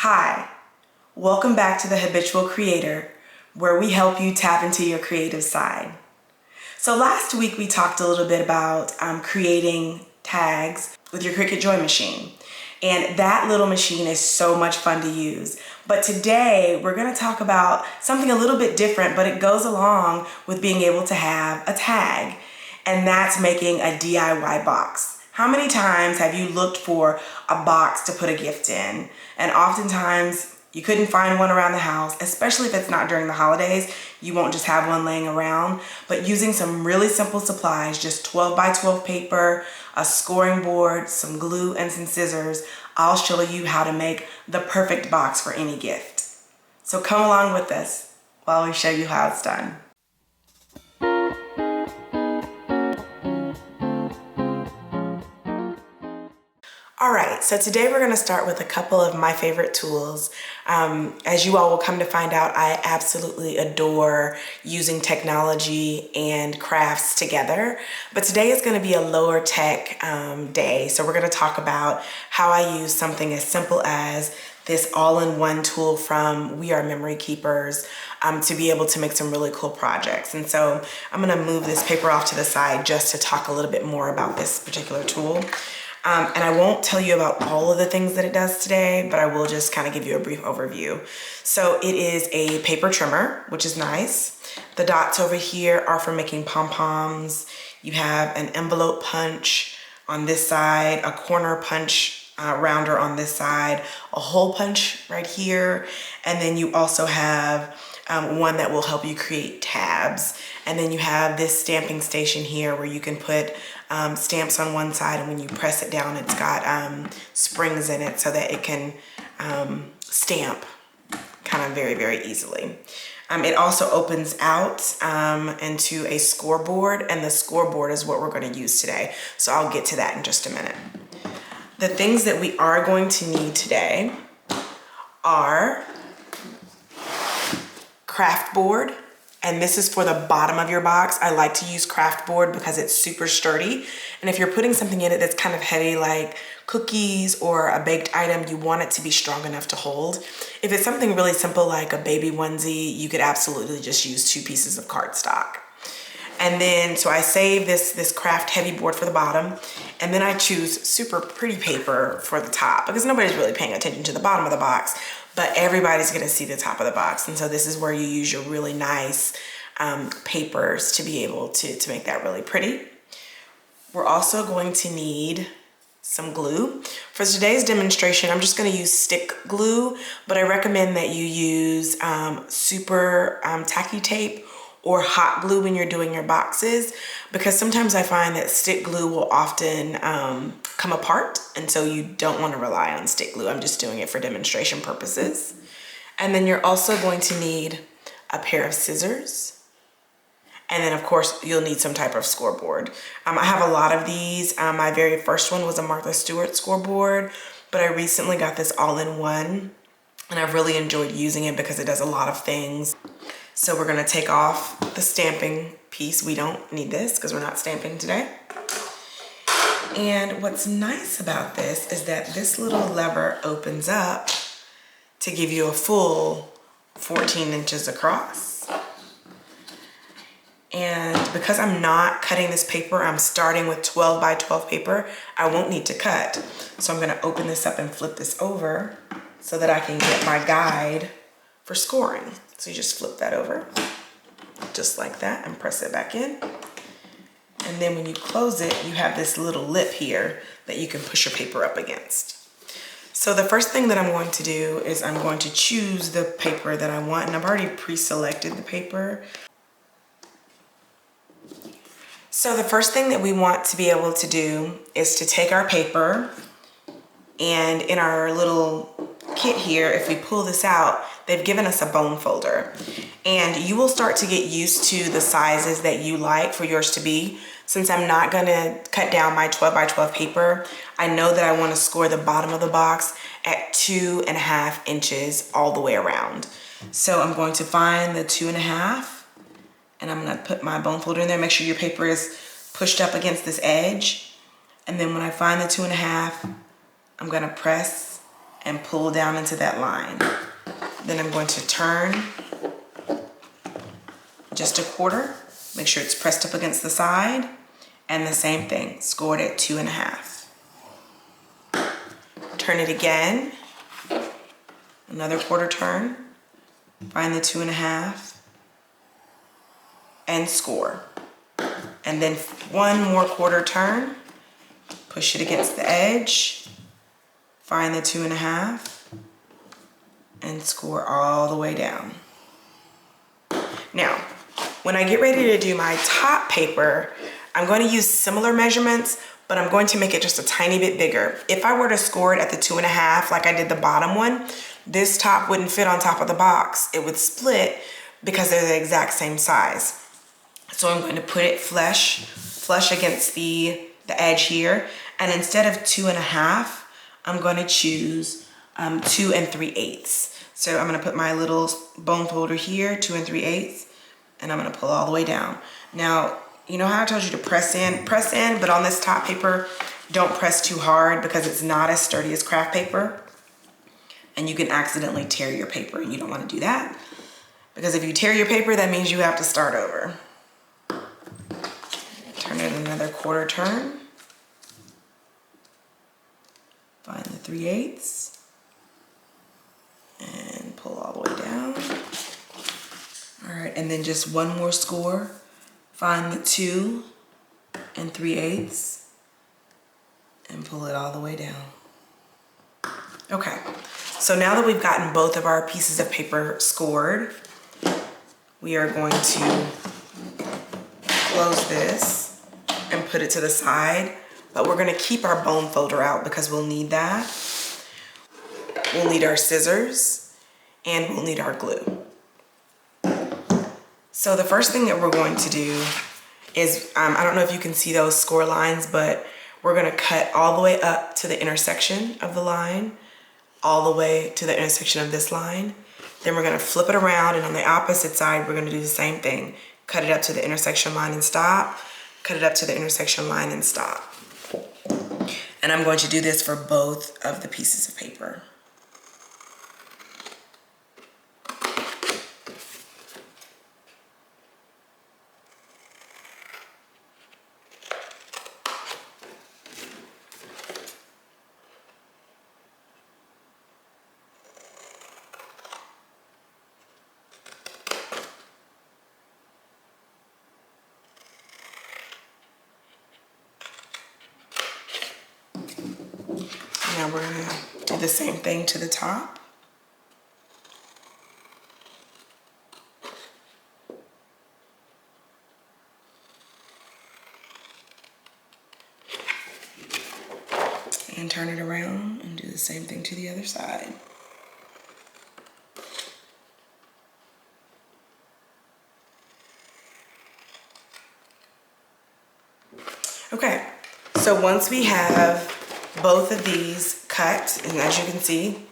Hi, welcome back to the Habitual Creator, where we help you tap into your creative side. So last week we talked a little bit about creating tags with your Cricut Joy machine. And that little machine is so much fun to use. But today we're gonna talk about something a little bit different, but it goes along with being able to have a tag. And that's making a DIY box. How many times have you looked for a box to put a gift in? And oftentimes you couldn't find one around the house, especially if it's not during the holidays. You won't just have one laying around. But using some really simple supplies, just 12 by 12 paper, a scoring board, some glue, and some scissors, I'll show you how to make the perfect box for any gift. So come along with us while we show you how it's done. Alright, so today we're going to start with a couple of my favorite tools. As you all will come to find out, I absolutely adore using technology and crafts together. But today is going to be a lower tech day, so we're going to talk about how I use something as simple as this all-in-one tool from We Are Memory Keepers to be able to make some really cool projects. And so I'm going to move this paper off to the side just to talk a little bit more about this particular tool. And I won't tell you about all of the things that it does today, but I will just kind of give you a brief overview. So it is a paper trimmer, which is nice. The dots over here are for making pom-poms. You have an envelope punch on this side, a corner punch rounder on this side, a hole punch right here, and then you also have one that will help you create tabs. And then you have this stamping station here where you can put stamps on one side, and when you press it down, it's got springs in it so that it can stamp kind of very, very easily. It also opens out into a scoreboard, and the scoreboard is what we're going to use today. So I'll get to that in just a minute. The things that we are going to need today are Kraft board, and this is for the bottom of your box. I like to use Kraft board because it's super sturdy, and if you're putting something in it that's kind of heavy like cookies or a baked item, you want it to be strong enough to hold. If it's something really simple like a baby onesie, you could absolutely just use 2 pieces of cardstock. And then, so I save this Kraft heavy board for the bottom, and then I choose super pretty paper for the top because nobody's really paying attention to the bottom of the box, but everybody's gonna see the top of the box. And so this is where you use your really nice papers to be able to make that really pretty. We're also going to need some glue. For today's demonstration, I'm just gonna use stick glue, but I recommend that you use super tacky tape or hot glue when you're doing your boxes, because sometimes I find that stick glue will often come apart, and so you don't want to rely on stick glue. I'm just doing it for demonstration purposes. And then you're also going to need a pair of scissors, and then of course you'll need some type of scoreboard. I have a lot of these. My very first one was a Martha Stewart scoreboard, but I recently got this all-in-one, and I've really enjoyed using it because it does a lot of things. So we're gonna take off the stamping piece. We don't need this because we're not stamping today. And what's nice about this is that this little lever opens up to give you a full 14 inches across. And because I'm not cutting this paper, I'm starting with 12 by 12 paper, I won't need to cut. So I'm gonna open this up and flip this over so that I can get my guide for scoring. So you just flip that over, just like that, and press it back in. And then when you close it, you have this little lip here that you can push your paper up against. So the first thing that I'm going to do is I'm going to choose the paper that I want, and I've already pre-selected the paper. So the first thing that we want to be able to do is to take our paper, and in our little kit here, if we pull this out, they've given us a bone folder, and you will start to get used to the sizes that you like for yours to be. Since I'm not gonna cut down my 12 by 12 paper, I know that I wanna score the bottom of the box at 2.5 inches all the way around. So I'm going to find the 2.5, and I'm gonna put my bone folder in there. Make sure your paper is pushed up against this edge. And then when I find the 2.5, I'm gonna press and pull down into that line. Then I'm going to turn just a quarter, make sure it's pressed up against the side, and the same thing, score it at 2.5. Turn it again, another quarter turn, find the 2.5, and score. And then one more quarter turn, push it against the edge, find the 2.5, and score all the way down. Now, when I get ready to do my top paper, I'm going to use similar measurements, but I'm going to make it just a tiny bit bigger. If I were to score it at the 2.5, like I did the bottom one, this top wouldn't fit on top of the box. It would split because they're the exact same size. So I'm going to put it flush against the edge here. And instead of 2.5, I'm going to choose 2 3/8. So I'm going to put my little bone folder here, 2 3/8, and I'm going to pull all the way down. Now, you know how I told you to press in, but on this top paper, don't press too hard because it's not as sturdy as craft paper. And you can accidentally tear your paper, and you don't want to do that. Because if you tear your paper, that means you have to start over. Turn it another quarter turn. Find the 3/8 and pull all the way down. All right, and then just one more score. Find the 2 3/8 and pull it all the way down. Okay, so now that we've gotten both of our pieces of paper scored, we are going to close this and put it to the side, but we're gonna keep our bone folder out because we'll need that. We'll need our scissors and we'll need our glue. So the first thing that we're going to do is, I don't know if you can see those score lines, but we're gonna cut all the way up to the intersection of the line, all the way to the intersection of this line. Then we're gonna flip it around, and on the opposite side, we're gonna do the same thing. Cut it up to the intersection line and stop, cut it up to the intersection line and stop. And I'm going to do this for both of the pieces of paper. Now we're gonna do the same thing to the top. And turn it around and do the same thing to the other side. Okay, so once we have both of these cut, and as you can see,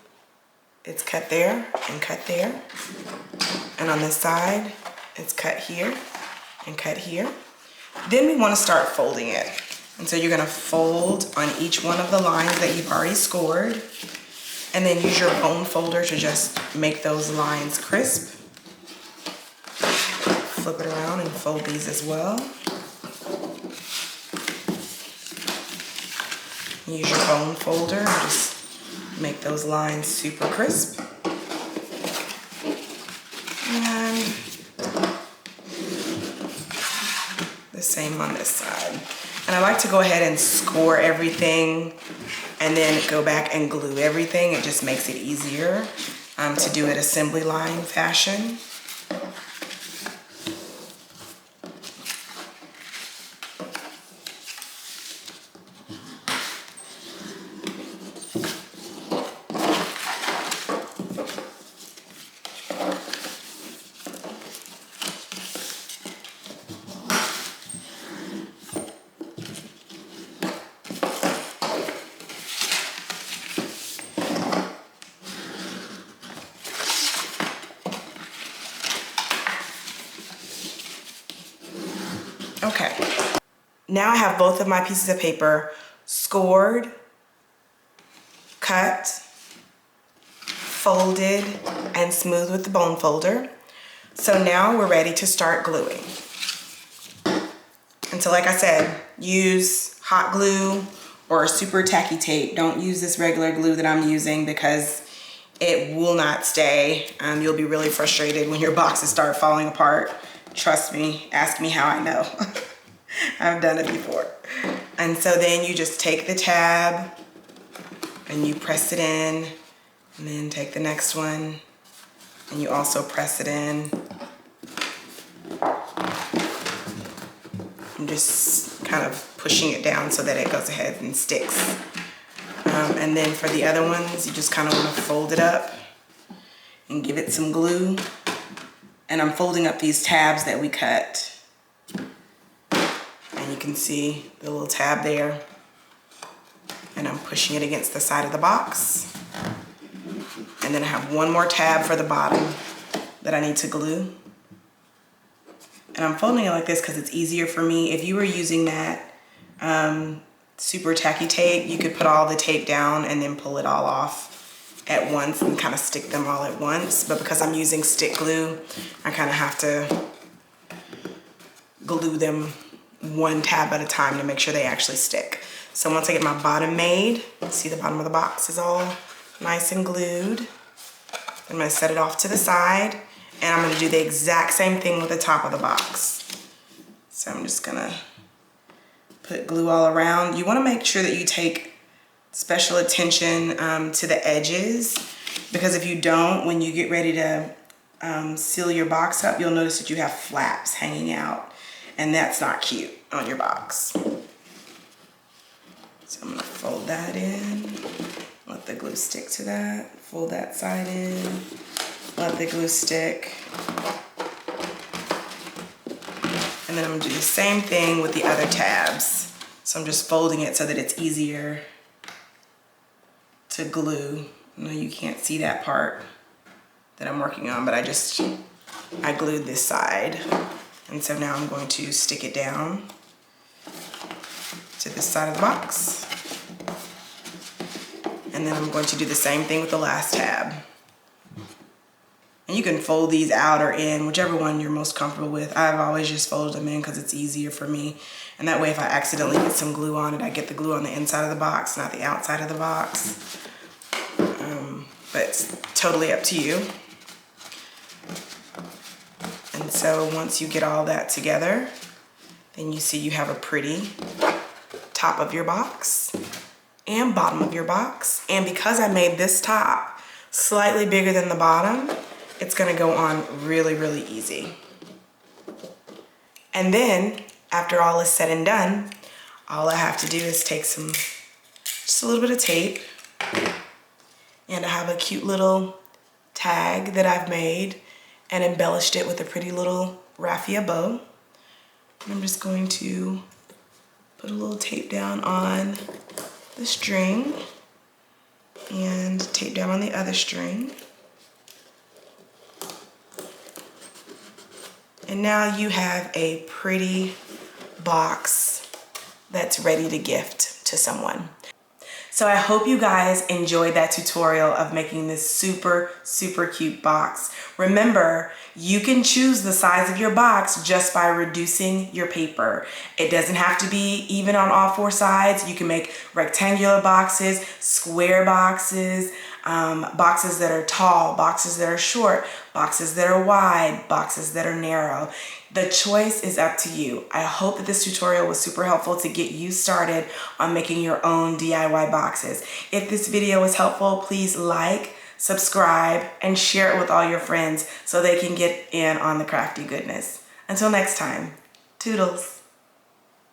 it's cut there and cut there. And on this side, it's cut here and cut here. Then we want to start folding it. And so you're going to fold on each one of the lines that you've already scored, and then use your bone folder to just make those lines crisp. Flip it around and fold these as well. Use your bone folder and just make those lines super crisp. And the same on this side. And I like to go ahead and score everything and then go back and glue everything. It just makes it easier to do it assembly line fashion. Okay, now I have both of my pieces of paper scored, cut, folded and smooth with the bone folder. So now we're ready to start gluing. And so like I said, use hot glue or super tacky tape. Don't use this regular glue that I'm using because it will not stay. You'll be really frustrated when your boxes start falling apart. Trust me, ask me how I know. I've done it before. And so then you just take the tab and you press it in, and then take the next one and you also press it in. I'm just kind of pushing it down so that it goes ahead and sticks. And then for the other ones, you just kind of want to fold it up and give it some glue. And I'm folding up these tabs that we cut. And you can see the little tab there. And I'm pushing it against the side of the box. And then I have one more tab for the bottom that I need to glue. And I'm folding it like this because it's easier for me. If you were using that super tacky tape, you could put all the tape down and then pull it all off at once and kind of stick them all at once. But because I'm using stick glue, I kind of have to glue them one tab at a time to make sure they actually stick. So once I get my bottom made, see the bottom of the box is all nice and glued. I'm gonna set it off to the side, and I'm gonna do the exact same thing with the top of the box. So I'm just gonna put glue all around. You wanna make sure that you take special attention to the edges, because if you don't, when you get ready to seal your box up, you'll notice that you have flaps hanging out, and that's not cute on your box. So I'm gonna fold that in, let the glue stick to that, fold that side in, let the glue stick. And then I'm gonna do the same thing with the other tabs. So I'm just folding it so that it's easier to glue. I know you can't see that part that I'm working on, but I glued this side. And so now I'm going to stick it down to this side of the box. And then I'm going to do the same thing with the last tab. And you can fold these out or in, whichever one you're most comfortable with. I've always just folded them in because it's easier for me. And that way if I accidentally get some glue on it, I get the glue on the inside of the box, not the outside of the box. But it's totally up to you. And so once you get all that together, then you see you have a pretty top of your box and bottom of your box. And because I made this top slightly bigger than the bottom, it's gonna go on really, really easy. And then after all is said and done, all I have to do is take just a little bit of tape, and I have a cute little tag that I've made and embellished it with a pretty little raffia bow. And I'm just going to put a little tape down on the string and tape down on the other string. And now you have a pretty box that's ready to gift to someone. So I hope you guys enjoyed that tutorial of making this super, super cute box. Remember, you can choose the size of your box just by reducing your paper. It doesn't have to be even on all four sides. You can make rectangular boxes, square boxes, boxes that are tall, boxes that are short, boxes that are wide, boxes that are narrow. The choice is up to you. I hope that this tutorial was super helpful to get you started on making your own DIY boxes. If this video was helpful, please like, subscribe, and share it with all your friends so they can get in on the crafty goodness. Until next time, toodles.